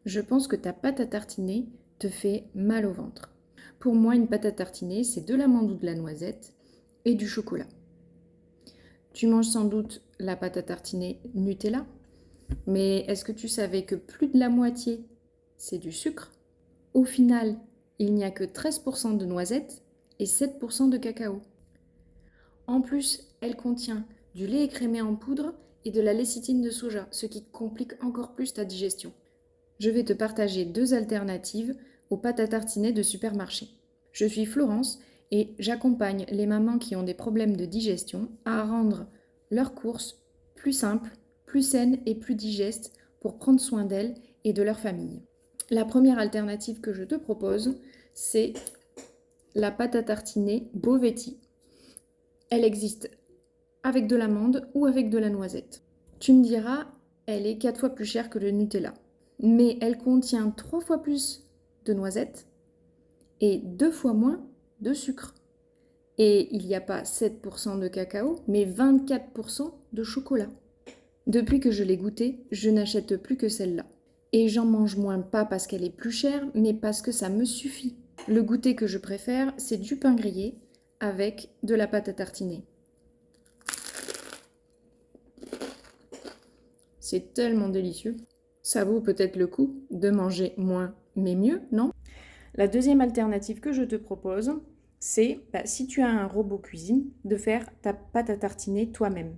je pense que ta pâte à tartiner te fait mal au ventre. Pour moi, une pâte à tartiner, c'est de l'amande ou de la noisette et du chocolat. Tu manges sans doute la pâte à tartiner Nutella, mais est-ce que tu savais que plus de la moitié, c'est du sucre? Au final, il n'y a que 13% de noisettes et 7% de cacao. En plus, elle contient du lait écrémé en poudre et de la lécithine de soja, ce qui complique encore plus ta digestion. Je vais te partager 2 alternatives aux pâtes à tartiner de supermarché. Je suis Florence et j'accompagne les mamans qui ont des problèmes de digestion à rendre leurs courses plus simples, plus saines et plus digestes pour prendre soin d'elles et de leur famille. La première alternative que je te propose, c'est la pâte à tartiner Bovetti. Elle existe avec de l'amande ou avec de la noisette. Tu me diras, elle est 4 fois plus chère que le Nutella, mais elle contient 3 fois plus de noisettes et 2 fois moins de sucre. Et il n'y a pas 7% de cacao, mais 24% de chocolat. Depuis que je l'ai goûtée, je n'achète plus que celle-là. Et j'en mange moins, pas parce qu'elle est plus chère, mais parce que ça me suffit. Le goûter que je préfère, c'est du pain grillé avec de la pâte à tartiner. C'est tellement délicieux. Ça vaut peut-être le coup de manger moins, mais mieux, non? La deuxième alternative que je te propose, c'est, si tu as un robot cuisine, de faire ta pâte à tartiner toi-même.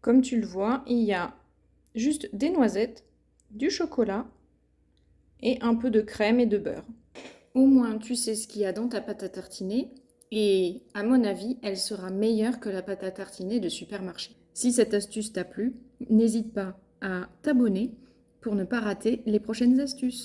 Comme tu le vois, il y a juste des noisettes, du chocolat et un peu de crème et de beurre. Au moins, tu sais ce qu'il y a dans ta pâte à tartiner et, à mon avis, elle sera meilleure que la pâte à tartiner de supermarché. Si cette astuce t'a plu, n'hésite pas à t'abonner pour ne pas rater les prochaines astuces.